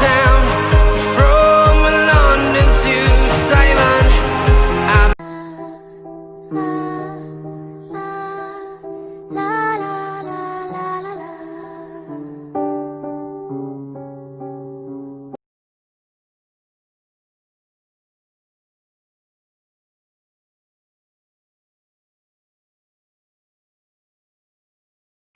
town, from London to Taiwan.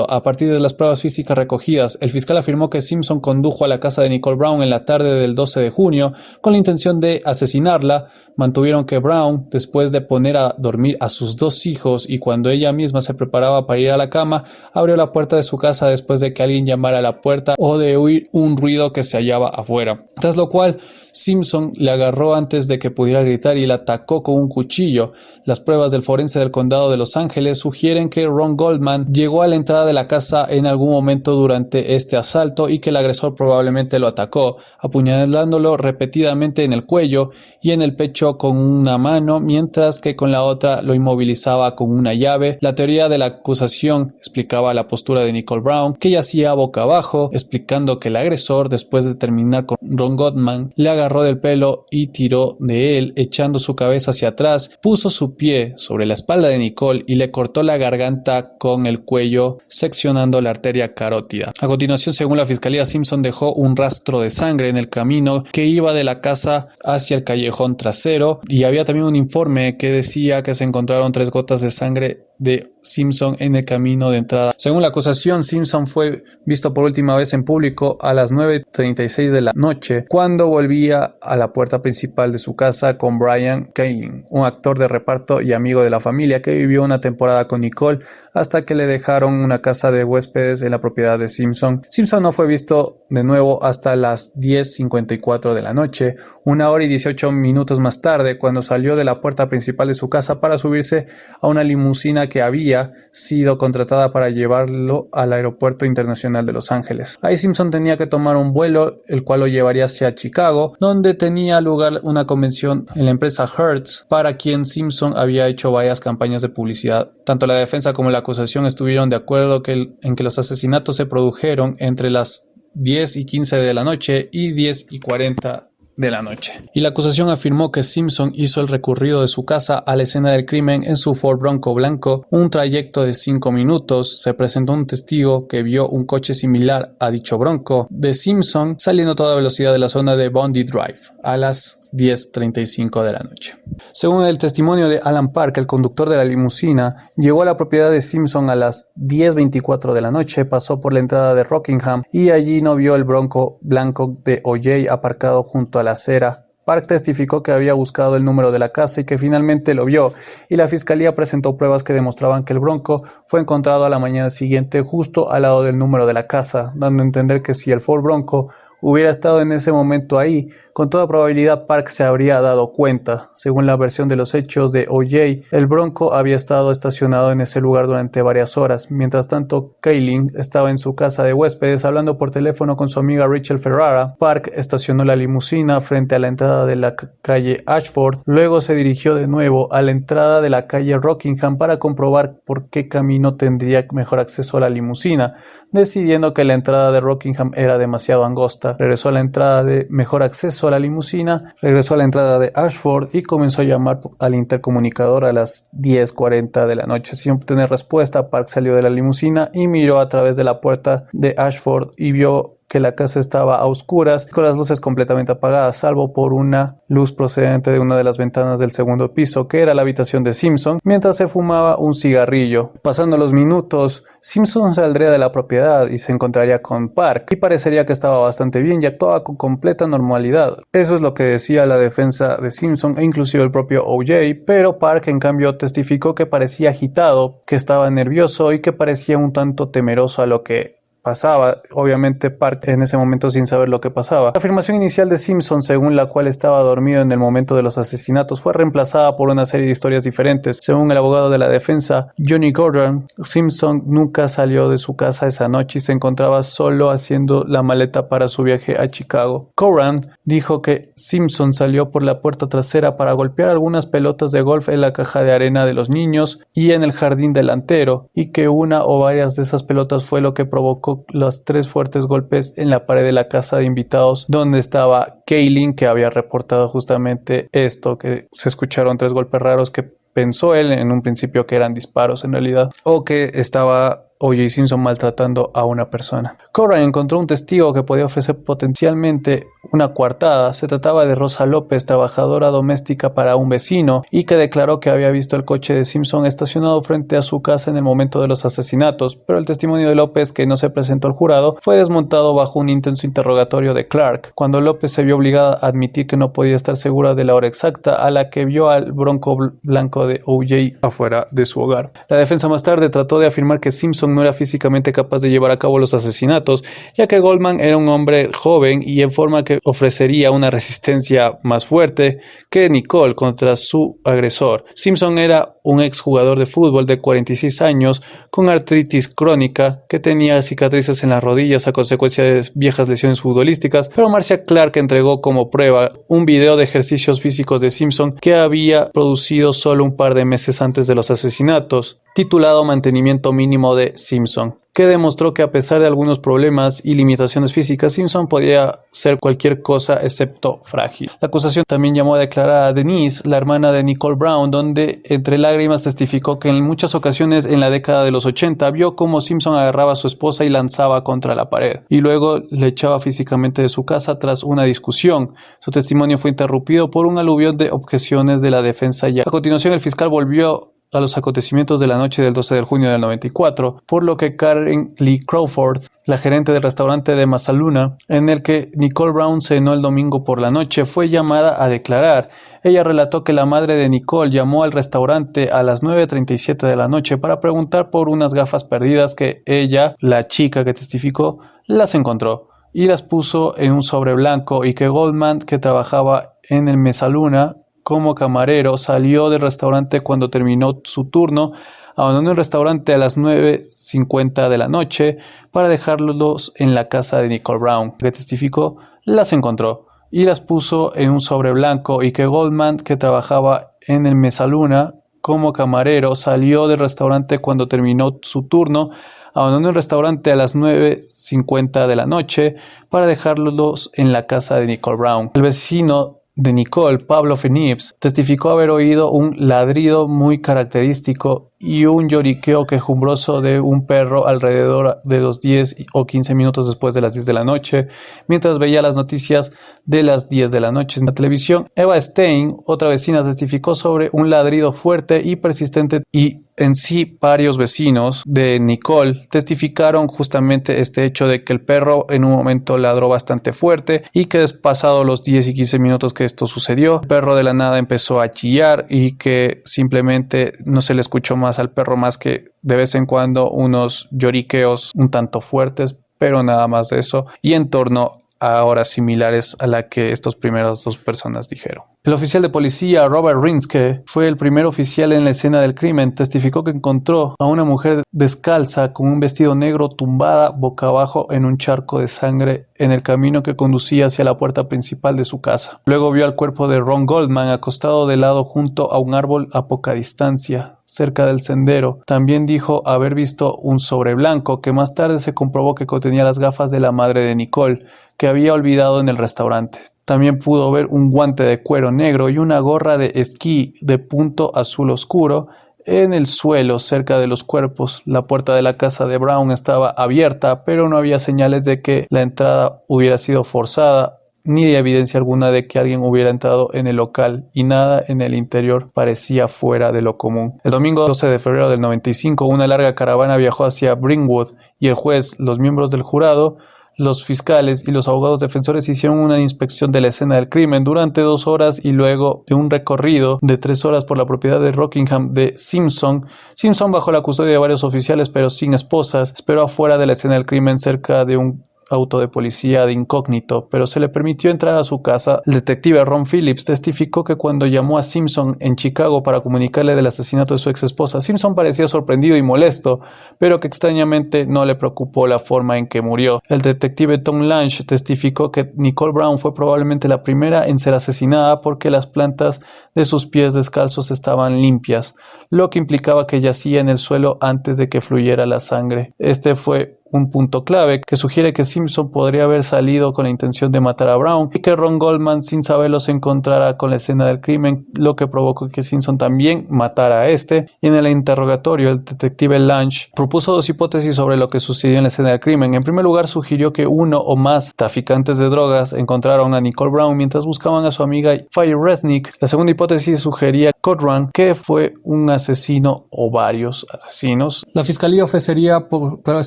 A partir de las pruebas físicas recogidas, el fiscal afirmó que Simpson condujo a la casa de Nicole Brown en la tarde del 12 de junio con la intención de asesinarla. Mantuvieron que Brown, después de poner a dormir a sus dos hijos y cuando ella misma se preparaba para ir a la cama, abrió la puerta de su casa después de que alguien llamara a la puerta o de oír un ruido que se hallaba afuera. Tras lo cual, Simpson le agarró antes de que pudiera gritar y la atacó con un cuchillo. Las pruebas del forense del condado de Los Ángeles sugieren que Ron Goldman llegó a la entrada de la casa en algún momento durante este asalto y que el agresor probablemente lo atacó, apuñalándolo repetidamente en el cuello y en el pecho con una mano, mientras que con la otra lo inmovilizaba con una llave. La teoría de la acusación explicaba la postura de Nicole Brown, que yacía boca abajo, explicando que el agresor, después de terminar con Ron Goldman, le agarró del pelo y tiró de él, echando su cabeza hacia atrás, puso su pie sobre la espalda de Nicole y le cortó la garganta con el cuello, seccionando la arteria carótida. A continuación, según la fiscalía, Simpson dejó un rastro de sangre en el camino que iba de la casa hacia el callejón trasero, y había también un informe que decía que se encontraron 3 gotas de sangre de Simpson en el camino de entrada. Según la acusación, Simpson fue visto por última vez en público a las 9:36 de la noche, cuando volvía a la puerta principal de su casa con Brian Kaling, un actor de reparto y amigo de la familia que vivió una temporada con Nicole hasta que le dejaron una casa de huéspedes en la propiedad de Simpson. Simpson no fue visto de nuevo hasta las 10:54 de la noche, 1 hora y 18 minutos más tarde, cuando salió de la puerta principal de su casa para subirse a una limusina que había sido contratada para llevarlo al aeropuerto internacional de Los Ángeles. Ahí Simpson tenía que tomar un vuelo, el cual lo llevaría hacia Chicago, donde tenía lugar una convención en la empresa Hertz, para quien Simpson había hecho varias campañas de publicidad. Tanto la defensa como la acusación estuvieron de acuerdo en que los asesinatos se produjeron entre las 10:15 de la noche y 10:40 de la noche. Y la acusación afirmó que Simpson hizo el recorrido de su casa a la escena del crimen en su Ford Bronco blanco, un trayecto de 5 minutos. Se presentó un testigo que vio un coche similar a dicho Bronco de Simpson saliendo a toda velocidad de la zona de Bondi Drive a las 10:35 de la noche. Según el testimonio de Alan Park, el conductor de la limusina llegó a la propiedad de Simpson a las 10:24 de la noche, pasó por la entrada de Rockingham y allí no vio el Bronco blanco de O.J. aparcado junto a la acera. Park testificó que había buscado el número de la casa y que finalmente lo vio, y la fiscalía presentó pruebas que demostraban que el Bronco fue encontrado a la mañana siguiente justo al lado del número de la casa, dando a entender que si el Ford Bronco hubiera estado en ese momento ahí, con toda probabilidad Park se habría dado cuenta. Según la versión de los hechos de O.J., el Bronco había estado estacionado en ese lugar durante varias horas. Mientras tanto, Kaling estaba en su casa de huéspedes hablando por teléfono con su amiga Rachel Ferrara. Park estacionó la limusina frente a la entrada de la calle Ashford, luego se dirigió de nuevo a la entrada de la calle Rockingham para comprobar por qué camino tendría mejor acceso a la limusina, decidiendo que la entrada de Rockingham era demasiado angosta. Regresó a la entrada de mejor acceso a la limusina, regresó a la entrada de Ashford y comenzó a llamar al intercomunicador a las 10:40 de la noche. Sin obtener respuesta, Park salió de la limusina y miró a través de la puerta de Ashford y vio que la casa estaba a oscuras, con las luces completamente apagadas, salvo por una luz procedente de una de las ventanas del segundo piso, que era la habitación de Simpson, mientras se fumaba un cigarrillo. Pasando los minutos, Simpson saldría de la propiedad y se encontraría con Park, y parecería que estaba bastante bien y actuaba con completa normalidad. Eso es lo que decía la defensa de Simpson e inclusive el propio O.J., pero Park en cambio testificó que parecía agitado, que estaba nervioso y que parecía un tanto temeroso a lo que pasaba, obviamente Park en ese momento sin saber lo que pasaba. La afirmación inicial de Simpson, según la cual estaba dormido en el momento de los asesinatos, fue reemplazada por una serie de historias diferentes. Según el abogado de la defensa, Johnny Gordon, Simpson nunca salió de su casa esa noche y se encontraba solo haciendo la maleta para su viaje a Chicago. Coran dijo que Simpson salió por la puerta trasera para golpear algunas pelotas de golf en la caja de arena de los niños y en el jardín delantero, y que una o varias de esas pelotas fue lo que provocó dijo los 3 fuertes golpes en la pared de la casa de invitados donde estaba Kaylin, que había reportado justamente esto, que se escucharon 3 golpes raros que pensó él en un principio que eran disparos en realidad, o que estaba O.J. Simpson maltratando a una persona. Corran encontró un testigo que podía ofrecer potencialmente una coartada. Se trataba de Rosa López, trabajadora doméstica para un vecino, y que declaró que había visto el coche de Simpson estacionado frente a su casa en el momento de los asesinatos, pero el testimonio de López, que no se presentó al jurado, fue desmontado bajo un intenso interrogatorio de Clark, cuando López se vio obligada a admitir que no podía estar segura de la hora exacta a la que vio al bronco blanco de O.J. afuera de su hogar. La defensa más tarde trató de afirmar que Simpson no era físicamente capaz de llevar a cabo los asesinatos, ya que Goldman era un hombre joven y en forma que ofrecería una resistencia más fuerte que Nicole contra su agresor. Simpson era un exjugador de fútbol de 46 años con artritis crónica que tenía cicatrices en las rodillas a consecuencia de viejas lesiones futbolísticas, pero Marcia Clark entregó como prueba un video de ejercicios físicos de Simpson que había producido solo un par de meses antes de los asesinatos, titulado Mantenimiento Mínimo de Simpson, que demostró que a pesar de algunos problemas y limitaciones físicas, Simpson podía ser cualquier cosa excepto frágil. La acusación también llamó a declarar a Denise, la hermana de Nicole Brown, donde entre lágrimas testificó que en muchas ocasiones en la década de los 80 vio cómo Simpson agarraba a su esposa y lanzaba contra la pared, y luego le echaba físicamente de su casa tras una discusión. Su testimonio fue interrumpido por un aluvión de objeciones de la defensa y a continuación el fiscal volvió a los acontecimientos de la noche del 12 de junio del 94, por lo que Karen Lee Crawford, la gerente del restaurante de Masaluna, en el que Nicole Brown cenó el domingo por la noche, fue llamada a declarar. Ella relató que la madre de Nicole llamó al restaurante a las 9:37 de la noche para preguntar por unas gafas perdidas que ella, la chica que testificó, las encontró y las puso en un sobre blanco, y que Goldman, que trabajaba en el Mesaluna como camarero, salió del restaurante cuando terminó su turno, abandonó el restaurante a las 9:50 de la noche para dejarlos en la casa de Nicole Brown, que testificó, las encontró y las puso en un sobre blanco, y que Goldman, que trabajaba en el Mesaluna como camarero, salió del restaurante cuando terminó su turno, abandonó el restaurante a las 9:50 de la noche para dejarlos en la casa de Nicole Brown. El vecino de Nicole, Pablo Phenips, testificó haber oído un ladrido muy característico y un lloriqueo quejumbroso de un perro alrededor de los 10 o 15 minutos después de las 10 de la noche, mientras veía las noticias de las 10 de la noche en la televisión. Eva Stein, otra vecina, testificó sobre un ladrido fuerte y persistente, y en sí varios vecinos de Nicole testificaron justamente este hecho de que el perro en un momento ladró bastante fuerte y que pasado los 10 y 15 minutos que esto sucedió, el perro de la nada empezó a chillar y que simplemente no se le escuchó más al perro más que de vez en cuando unos lloriqueos un tanto fuertes, pero nada más de eso, y en torno a horas similares a la que estas primeras 2 personas dijeron. El oficial de policía Robert Rinske fue el primer oficial en la escena del crimen. Testificó que encontró a una mujer descalza con un vestido negro tumbada boca abajo en un charco de sangre en el camino que conducía hacia la puerta principal de su casa. Luego vio al cuerpo de Ron Goldman acostado de lado junto a un árbol a poca distancia, cerca del sendero. También dijo haber visto un sobre blanco que más tarde se comprobó que contenía las gafas de la madre de Nicole, que había olvidado en el restaurante. También pudo ver un guante de cuero negro y una gorra de esquí de punto azul oscuro en el suelo cerca de los cuerpos. La puerta de la casa de Brown estaba abierta, pero no había señales de que la entrada hubiera sido forzada, ni de evidencia alguna de que alguien hubiera entrado en el local, y nada en el interior parecía fuera de lo común. El domingo 12 de febrero del 95, una larga caravana viajó hacia Brentwood, y el juez, los miembros del jurado, los fiscales y los abogados defensores hicieron una inspección de la escena del crimen durante 2 horas, y luego de un recorrido de 3 horas por la propiedad de Rockingham de Simpson. Simpson, bajo la custodia de varios oficiales pero sin esposas, esperó afuera de la escena del crimen cerca de un auto de policía de incógnito, pero se le permitió entrar a su casa. El detective Ron Phillips testificó que cuando llamó a Simpson en Chicago para comunicarle del asesinato de su ex esposa, Simpson parecía sorprendido y molesto, pero que extrañamente no le preocupó la forma en que murió. El detective Tom Lange testificó que Nicole Brown fue probablemente la primera en ser asesinada porque las plantas de sus pies descalzos estaban limpias, lo que implicaba que yacía en el suelo antes de que fluyera la sangre. Este fue un punto clave que sugiere que Simpson podría haber salido con la intención de matar a Brown y que Ron Goldman sin saberlo se encontrara con la escena del crimen, lo que provocó que Simpson también matara a este. Y en el interrogatorio el detective Lange propuso dos hipótesis sobre lo que sucedió en la escena del crimen. En primer lugar, sugirió que uno o más traficantes de drogas encontraron a Nicole Brown mientras buscaban a su amiga Faye Resnick. La segunda hipótesis sugería Corcoran, que fue un asesino o varios asesinos. La fiscalía ofrecería pruebas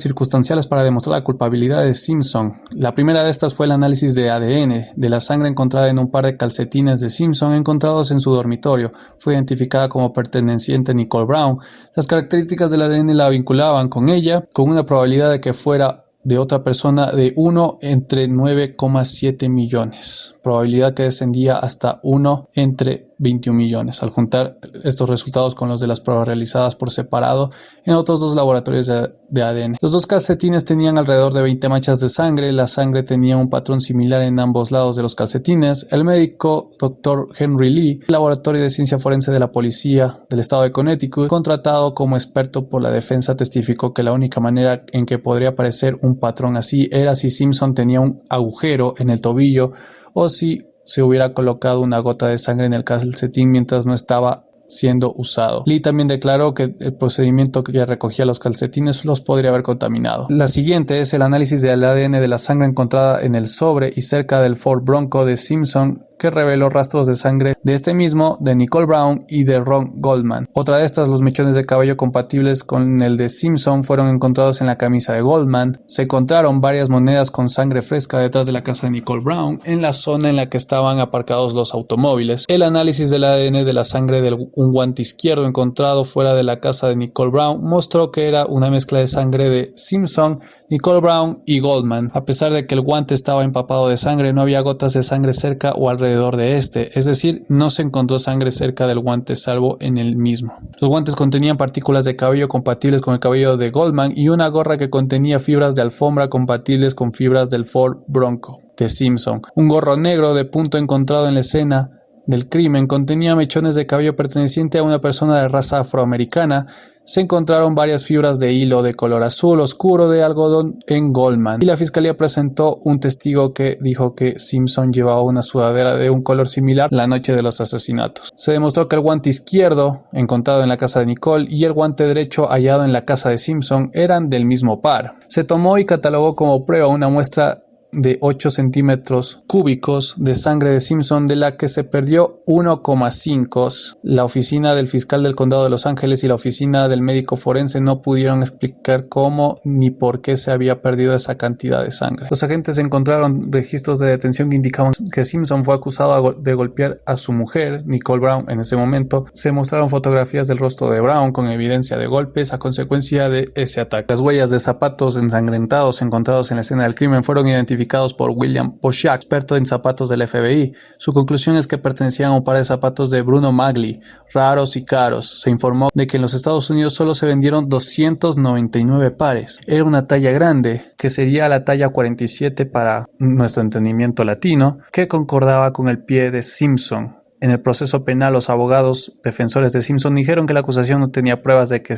circunstanciales para demostrar la culpabilidad de Simpson. La primera de estas fue el análisis de ADN de la sangre encontrada en un par de calcetines de Simpson encontrados en su dormitorio. Fue identificada como perteneciente a Nicole Brown. Las características del ADN la vinculaban con ella, con una probabilidad de que fuera de otra persona de 1 entre 9,7 millones, probabilidad que descendía hasta 1 entre 21 millones. Al juntar estos resultados con los de las pruebas realizadas por separado en otros dos laboratorios de ADN. Los dos calcetines tenían alrededor de 20 manchas de sangre, la sangre tenía un patrón similar en ambos lados de los calcetines. El médico Dr. Henry Lee, laboratorio de ciencia forense de la policía del estado de Connecticut, contratado como experto por la defensa, testificó que la única manera en que podría aparecer un patrón así era si Simpson tenía un agujero en el tobillo o si se hubiera colocado una gota de sangre en el calcetín mientras no estaba siendo usado. Lee también declaró que el procedimiento que recogía los calcetines los podría haber contaminado. La siguiente es el análisis del ADN de la sangre encontrada en el sobre y cerca del Ford Bronco de Simpson, que reveló rastros de sangre de este mismo, de Nicole Brown y de Ron Goldman. Otra de estas, los mechones de cabello compatibles con el de Simpson, fueron encontrados en la camisa de Goldman. Se encontraron varias monedas con sangre fresca detrás de la casa de Nicole Brown, en la zona en la que estaban aparcados los automóviles. El análisis del ADN de la sangre de un guante izquierdo encontrado fuera de la casa de Nicole Brown mostró que era una mezcla de sangre de Simpson, Nicole Brown y Goldman. A pesar de que el guante estaba empapado de sangre, no había gotas de sangre cerca o alrededor de este, es decir, no se encontró sangre cerca del guante salvo en el mismo. Los guantes contenían partículas de cabello compatibles con el cabello de Goldman y una gorra que contenía fibras de alfombra compatibles con fibras del Ford Bronco de Simpson. Un gorro negro de punto encontrado en la escena del crimen contenía mechones de cabello perteneciente a una persona de raza afroamericana. Se encontraron varias fibras de hilo de color azul oscuro de algodón en Goldman, y la fiscalía presentó un testigo que dijo que Simpson llevaba una sudadera de un color similar la noche de los asesinatos. Se demostró que el guante izquierdo encontrado en la casa de Nicole y el guante derecho hallado en la casa de Simpson eran del mismo par. Se tomó y catalogó como prueba una muestra de 8 centímetros cúbicos de sangre de Simpson, de la que se perdió 1,5. La oficina del fiscal del condado de Los Ángeles y la oficina del médico forense no pudieron explicar cómo ni por qué se había perdido esa cantidad de sangre. Los agentes encontraron registros de detención que indicaban que Simpson fue acusado de golpear a su mujer, Nicole Brown. En ese momento se mostraron fotografías del rostro de Brown con evidencia de golpes a consecuencia de ese ataque. Las huellas de zapatos ensangrentados encontrados en la escena del crimen fueron identificados por William Poshak, experto en zapatos del FBI. Su conclusión es que pertenecían a un par de zapatos de Bruno Magli, raros y caros. Se informó de que en los Estados Unidos solo se vendieron 299 pares. Era una talla grande, que sería la talla 47 para nuestro entendimiento latino, que concordaba con el pie de Simpson. En el proceso penal, los abogados defensores de Simpson dijeron que la acusación no tenía pruebas de que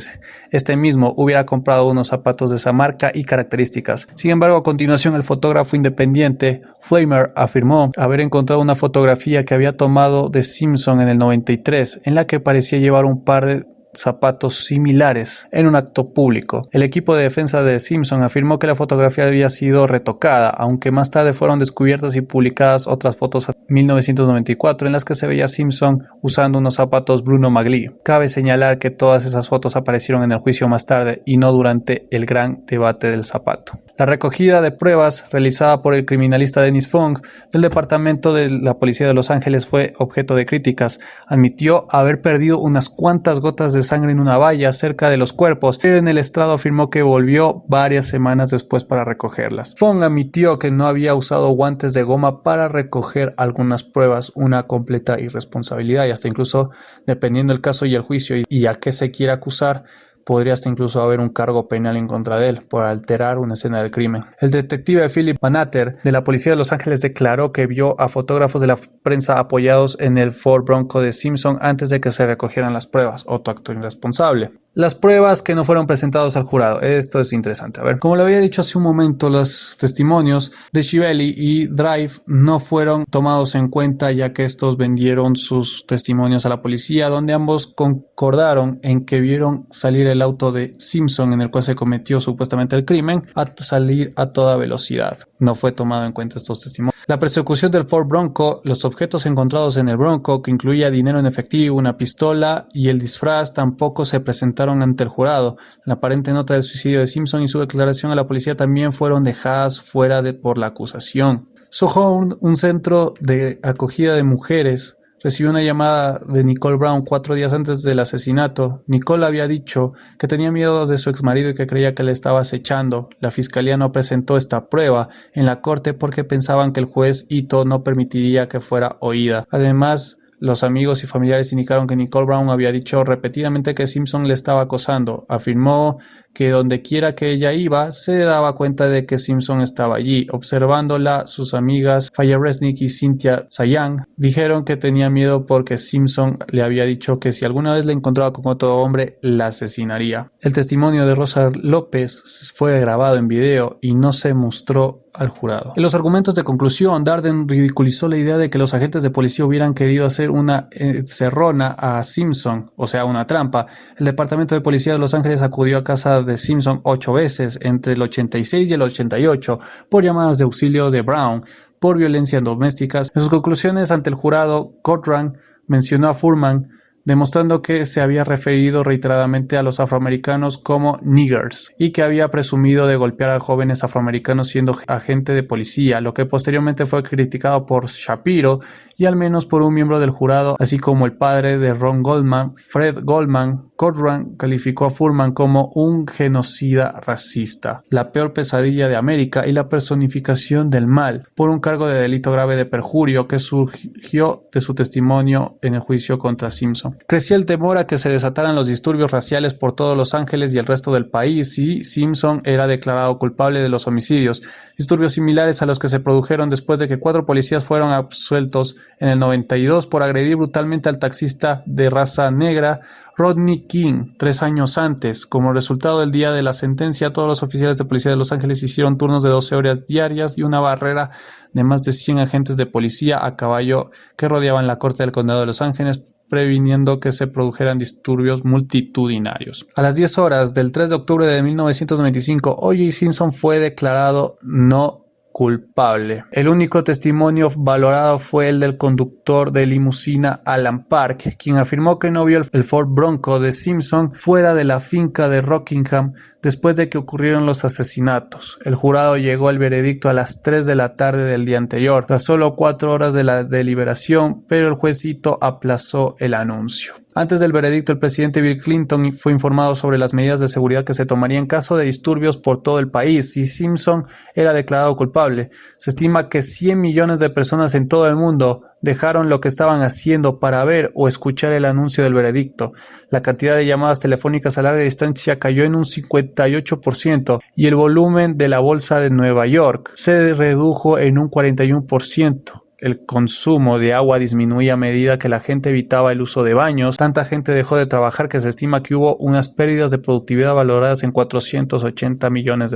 este mismo hubiera comprado unos zapatos de esa marca y características. Sin embargo, a continuación, el fotógrafo independiente Flamer afirmó haber encontrado una fotografía que había tomado de Simpson en el 93, en la que parecía llevar un par de zapatos similares en un acto público. El equipo de defensa de Simpson afirmó que la fotografía había sido retocada, aunque más tarde fueron descubiertas y publicadas otras fotos en 1994 en las que se veía a Simpson usando unos zapatos Bruno Magli. Cabe señalar que todas esas fotos aparecieron en el juicio más tarde y no durante el gran debate del zapato. La recogida de pruebas realizada por el criminalista Dennis Fong del Departamento de la Policía de Los Ángeles fue objeto de críticas. Admitió haber perdido unas cuantas gotas de sangre en una valla cerca de los cuerpos, pero en el estrado afirmó que volvió varias semanas después para recogerlas. Fong admitió que no había usado guantes de goma para recoger algunas pruebas, una completa irresponsabilidad, y hasta incluso, dependiendo del caso y el juicio y a qué se quiera acusar, podría hasta incluso haber un cargo penal en contra de él por alterar una escena del crimen. El detective Philip Banater de la Policía de Los Ángeles declaró que vio a fotógrafos de la prensa apoyados en el Ford Bronco de Simpson antes de que se recogieran las pruebas, otro acto irresponsable. Las pruebas que no fueron presentadas al jurado. Esto es interesante. A ver, como lo había dicho hace un momento, los testimonios de Shibeli y Drive no fueron tomados en cuenta, ya que estos vendieron sus testimonios a la policía, donde ambos concordaron en que vieron salir el auto de Simpson en el cual se cometió supuestamente el crimen a salir a toda velocidad. No fue tomado en cuenta estos testimonios. La persecución del Ford Bronco, los objetos encontrados en el Bronco, que incluía dinero en efectivo, una pistola y el disfraz, tampoco se presentaron ante el jurado. La aparente nota del suicidio de Simpson y su declaración a la policía también fueron dejadas fuera por la acusación. Sojourn, un centro de acogida de mujeres, recibió una llamada de Nicole Brown 4 días antes del asesinato. Nicole había dicho que tenía miedo de su exmarido y que creía que le estaba acechando. La fiscalía no presentó esta prueba en la corte porque pensaban que el juez Ito no permitiría que fuera oída. Además, los amigos y familiares indicaron que Nicole Brown había dicho repetidamente que Simpson le estaba acosando. Afirmó que donde quiera que ella iba, se daba cuenta de que Simpson estaba allí. Observándola, sus amigas Faya Resnick y Cynthia Sayang dijeron que tenía miedo porque Simpson le había dicho que si alguna vez le encontraba con otro hombre, la asesinaría. El testimonio de Rosa López fue grabado en video y no se mostró al jurado. En los argumentos de conclusión, Darden ridiculizó la idea de que los agentes de policía hubieran querido hacer una encerrona a Simpson, o sea, una trampa. El Departamento de Policía de Los Ángeles acudió a casa de Simpson 8 veces entre el 86 y el 88 por llamadas de auxilio de Brown por violencia domésticas. En sus conclusiones ante el jurado, Cochran mencionó a Fuhrman, demostrando que se había referido reiteradamente a los afroamericanos como niggers y que había presumido de golpear a jóvenes afroamericanos siendo agente de policía, lo que posteriormente fue criticado por Shapiro y al menos por un miembro del jurado, así como el padre de Ron Goldman, Fred Goldman. Cochran calificó a Fuhrman como un genocida racista, la peor pesadilla de América y la personificación del mal, por un cargo de delito grave de perjurio que surgió de su testimonio en el juicio contra Simpson. Crecía el temor a que se desataran los disturbios raciales por todo Los Ángeles y el resto del país si Simpson era declarado culpable de los homicidios, disturbios similares a los que se produjeron después de que 4 policías fueron absueltos en el 92 por agredir brutalmente al taxista de raza negra Rodney King 3 años antes. Como resultado del día de la sentencia, todos los oficiales de policía de Los Ángeles hicieron turnos de 12 horas diarias y una barrera de más de 100 agentes de policía a caballo que rodeaban la corte del condado de Los Ángeles, previniendo que se produjeran disturbios multitudinarios. A las 10 horas del 3 de octubre de 1995, O.J. Simpson fue declarado no culpable. El único testimonio valorado fue el del conductor de limusina Alan Park, quien afirmó que no vio el Ford Bronco de Simpson fuera de la finca de Rockingham después de que ocurrieron los asesinatos. El jurado llegó al veredicto a las 3 de la tarde del día anterior, tras solo 4 horas de la deliberación, pero el juezito aplazó el anuncio. Antes del veredicto, el presidente Bill Clinton fue informado sobre las medidas de seguridad que se tomarían en caso de disturbios por todo el país si Simpson era declarado culpable. Se estima que 100 millones de personas en todo el mundo dejaron lo que estaban haciendo para ver o escuchar el anuncio del veredicto. La cantidad de llamadas telefónicas a larga distancia cayó en un 58% y el volumen de la bolsa de Nueva York se redujo en un 41%. El consumo de agua disminuía a medida que la gente evitaba el uso de baños. Tanta gente dejó de trabajar que se estima que hubo unas pérdidas de productividad valoradas en $480 millones.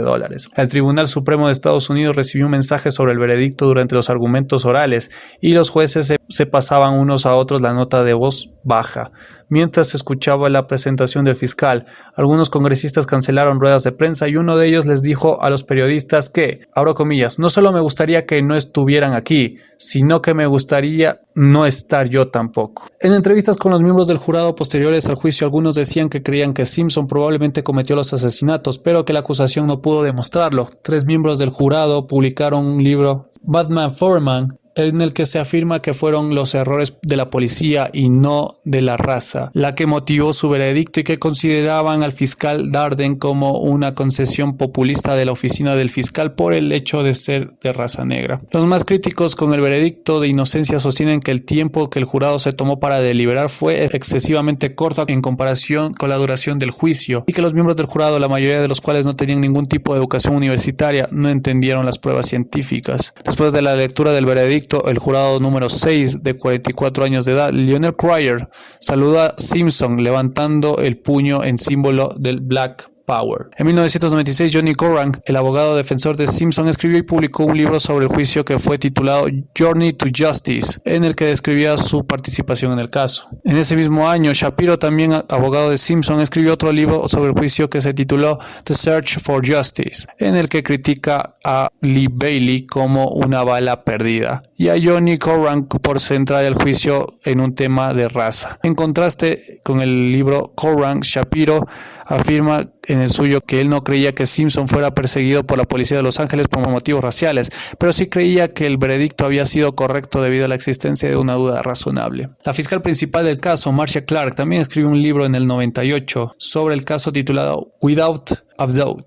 El Tribunal Supremo de Estados Unidos recibió un mensaje sobre el veredicto durante los argumentos orales y los jueces se pasaban unos a otros la nota de voz baja. Mientras se escuchaba la presentación del fiscal, algunos congresistas cancelaron ruedas de prensa y uno de ellos les dijo a los periodistas que, abro comillas, no solo me gustaría que no estuvieran aquí, sino que me gustaría no estar yo tampoco. En entrevistas con los miembros del jurado posteriores al juicio, algunos decían que creían que Simpson probablemente cometió los asesinatos, pero que la acusación no pudo demostrarlo. 3 miembros del jurado publicaron un libro, Batman Foreman, en el que se afirma que fueron los errores de la policía y no de la raza la que motivó su veredicto y que consideraban al fiscal Darden como una concesión populista de la oficina del fiscal por el hecho de ser de raza negra. Los más críticos con el veredicto de inocencia sostienen que el tiempo que el jurado se tomó para deliberar fue excesivamente corto en comparación con la duración del juicio y que los miembros del jurado, la mayoría de los cuales no tenían ningún tipo de educación universitaria, no entendieron las pruebas científicas. Después de la lectura del veredicto, veredicto, el jurado número 6, de 44 años de edad, Lionel Cryer, saluda a Simpson levantando el puño en símbolo del Black Power. En 1996, Johnny Coran, el abogado defensor de Simpson, escribió y publicó un libro sobre el juicio que fue titulado Journey to Justice, en el que describía su participación en el caso. En ese mismo año, Shapiro, también abogado de Simpson, escribió otro libro sobre el juicio que se tituló The Search for Justice, en el que critica a Lee Bailey como una bala perdida y a Johnny Coran por centrar el juicio en un tema de raza. En contraste con el libro Coran, Shapiro afirma en el suyo que él no creía que Simpson fuera perseguido por la policía de Los Ángeles por motivos raciales, pero sí creía que el veredicto había sido correcto debido a la existencia de una duda razonable. La fiscal principal del caso, Marcia Clark, también escribió un libro en el 98 sobre el caso titulado Without a Doubt.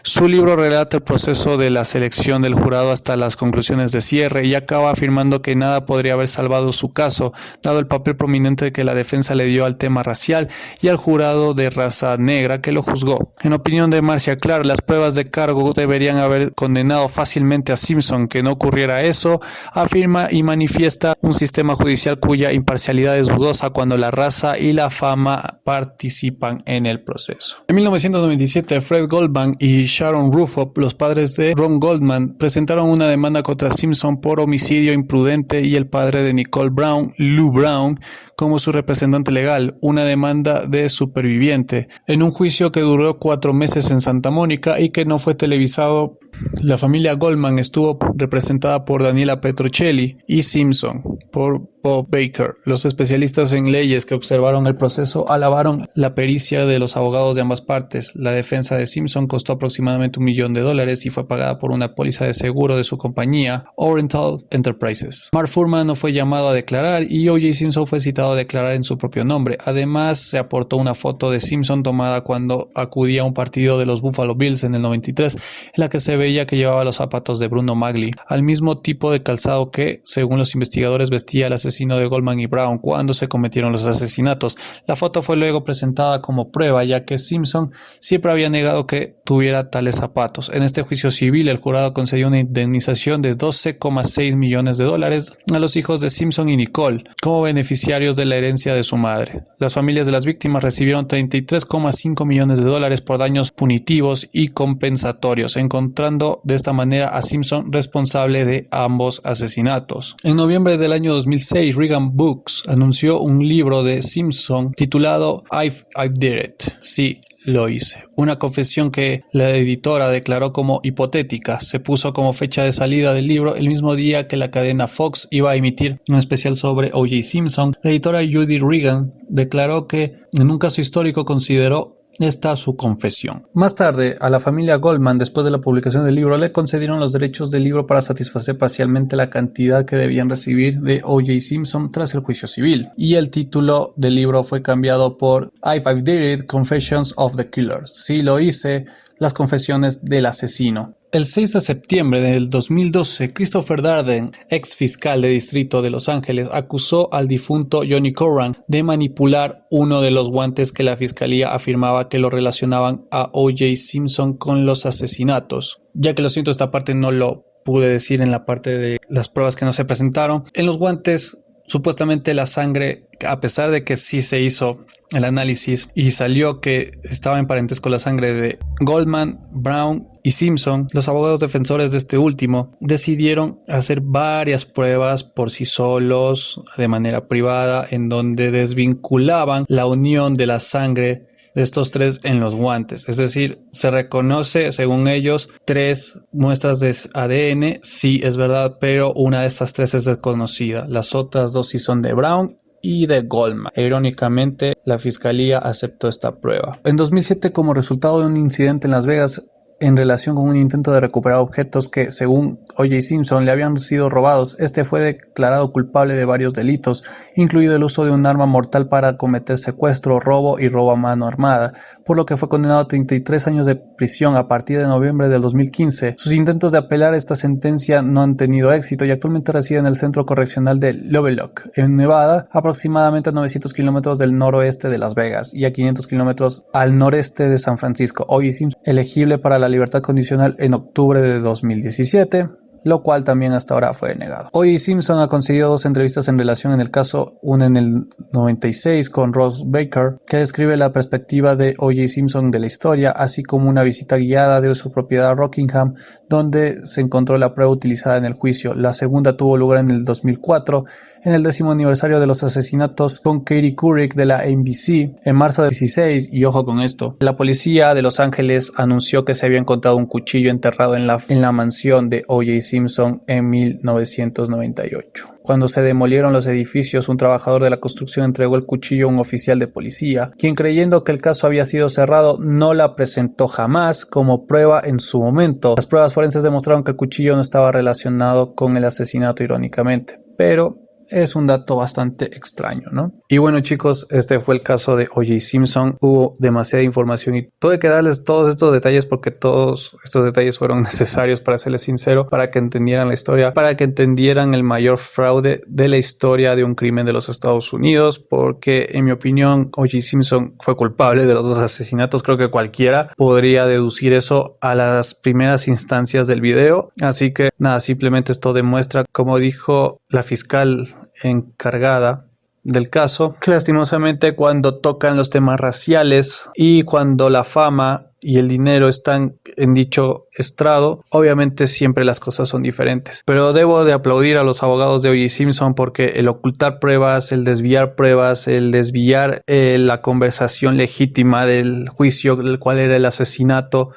Su libro relata el proceso de la selección del jurado hasta las conclusiones de cierre y acaba afirmando que nada podría haber salvado su caso, dado el papel prominente que la defensa le dio al tema racial y al jurado de raza negra que lo juzgó. En opinión de Marcia Clark, las pruebas de cargo deberían haber condenado fácilmente a Simpson. Que no ocurriera eso, afirma y manifiesta un sistema judicial cuya imparcialidad es dudosa cuando la raza y la fama participan en el proceso. En 1997, Fred Goldman y Sharon Rufo, los padres de Ron Goldman, presentaron una demanda contra Simpson por homicidio imprudente y el padre de Nicole Brown, Lou Brown, como su representante legal, una demanda de superviviente, en un juicio que duró 4 meses en Santa Mónica y que no fue televisado. La familia Goldman estuvo representada por Daniela Petrocelli y Simpson por Bob Baker. Los especialistas en leyes que observaron el proceso alabaron la pericia de los abogados de ambas partes. La defensa de Simpson costó aproximadamente $1 millón y fue pagada por una póliza de seguro de su compañía, Oriental Enterprises. Mark Fuhrman no fue llamado a declarar y O.J. Simpson fue citado a declarar en su propio nombre. Además, se aportó una foto de Simpson tomada cuando acudía a un partido de los Buffalo Bills en el 93, en la que se veía que llevaba los zapatos de Bruno Magli, al mismo tipo de calzado que, según los investigadores, vestía el asesino de Goldman y Brown cuando se cometieron los asesinatos. La foto fue luego presentada como prueba, ya que Simpson siempre había negado que tuviera tales zapatos. En este juicio civil, el jurado concedió una indemnización de $12,6 millones a los hijos de Simpson y Nicole como beneficiarios de la herencia de su madre. Las familias de las víctimas recibieron $33,5 millones por daños punitivos y compensatorios, encontrando de esta manera a Simpson responsable de ambos asesinatos. En noviembre del año 2006, Regan Books anunció un libro de Simpson titulado I Did It. Sí, lo hice. Una confesión que la editora declaró como hipotética. Se puso como fecha de salida del libro el mismo día que la cadena Fox iba a emitir un especial sobre O.J. Simpson. La editora Judy Regan declaró que en un caso histórico consideró esta su confesión. Más tarde, a la familia Goldman, después de la publicación del libro, le concedieron los derechos del libro para satisfacer parcialmente la cantidad que debían recibir de O.J. Simpson tras el juicio civil, y el título del libro fue cambiado por I Did It, Confessions of the Killer. Sí lo hice, las confesiones del asesino. El 6 de septiembre del 2012, Christopher Darden, ex fiscal de distrito de Los Ángeles, acusó al difunto Johnny Coran de manipular uno de los guantes que la fiscalía afirmaba que lo relacionaban a O.J. Simpson con los asesinatos. Ya que lo siento, esta parte no lo pude decir en la parte de las pruebas que no se presentaron. En los guantes, supuestamente la sangre, a pesar de que sí se hizo el análisis y salió que estaba en parentesco con la sangre de Goldman, Brown y Simpson, los abogados defensores de este último decidieron hacer varias pruebas por sí solos, de manera privada, en donde desvinculaban la unión de la sangre de estos tres en los guantes. Es decir, se reconoce, según ellos, 3 muestras de ADN, sí es verdad, pero una de estas 3 es desconocida. Las otras 2 sí son de Brown y de Goldman. Irónicamente, la fiscalía aceptó esta prueba. En 2007, como resultado de un incidente en Las Vegas, en relación con un intento de recuperar objetos que, según O.J. Simpson, le habían sido robados, este fue declarado culpable de varios delitos, incluido el uso de un arma mortal para cometer secuestro, robo y robo a mano armada, por lo que fue condenado a 33 años de prisión a partir de noviembre del 2015. Sus intentos de apelar a esta sentencia no han tenido éxito y actualmente reside en el centro correccional de Lovelock, en Nevada, aproximadamente a 900 kilómetros del noroeste de Las Vegas y a 500 kilómetros al noreste de San Francisco. O.J. Simpson, elegible para la libertad condicional en octubre de 2017. lo cual también hasta ahora fue negado. O.J. Simpson ha concedido 2 entrevistas en relación en el caso, una en el 96 con Ross Baker, que describe la perspectiva de O.J. Simpson de la historia, así como una visita guiada de su propiedad a Rockingham, donde se encontró la prueba utilizada en el juicio. La segunda tuvo lugar en el 2004, en el 10º aniversario de los asesinatos con Katie Couric de la NBC, en marzo del 16, y ojo con esto, la policía de Los Ángeles anunció que se había encontrado un cuchillo enterrado en la mansión de O.J. Simpson en 1998. Cuando se demolieron los edificios, un trabajador de la construcción entregó el cuchillo a un oficial de policía, quien, creyendo que el caso había sido cerrado, no la presentó jamás como prueba en su momento. Las pruebas forenses demostraron que el cuchillo no estaba relacionado con el asesinato, irónicamente, pero es un dato bastante extraño, ¿no? Y bueno, chicos, este fue el caso de O.J. Simpson. Hubo demasiada información y tuve que darles todos estos detalles porque todos estos detalles fueron necesarios, para serles sincero, para que entendieran la historia, para que entendieran el mayor fraude de la historia de un crimen de los Estados Unidos, porque en mi opinión O.J. Simpson fue culpable de los 2 asesinatos. Creo que cualquiera podría deducir eso a las primeras instancias del video. Así que nada, simplemente esto demuestra, como dijo la fiscal encargada del caso, que lastimosamente cuando tocan los temas raciales y cuando la fama y el dinero están en dicho estrado, obviamente siempre las cosas son diferentes. Pero debo de aplaudir a los abogados de O.J. Simpson, porque el ocultar pruebas, el desviar pruebas, el desviar la conversación legítima del juicio, el cual era el asesinato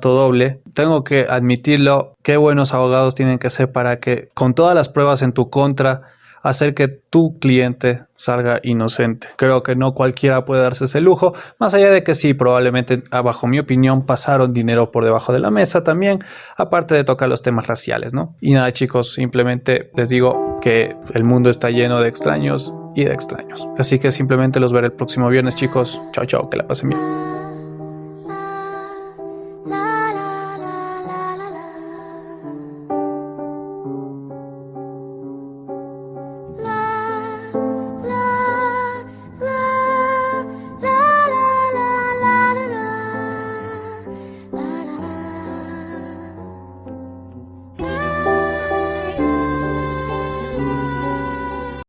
doble, tengo que admitirlo, qué buenos abogados tienen que ser para que, con todas las pruebas en tu contra, hacer que tu cliente salga inocente. Creo que no cualquiera puede darse ese lujo, más allá de que sí, probablemente, bajo mi opinión, pasaron dinero por debajo de la mesa también, aparte de tocar los temas raciales, ¿no? Y nada, chicos, simplemente les digo que el mundo está lleno de extraños y de extraños. Así que simplemente los veré el próximo viernes, chicos. Chao, chao, que la pasen bien.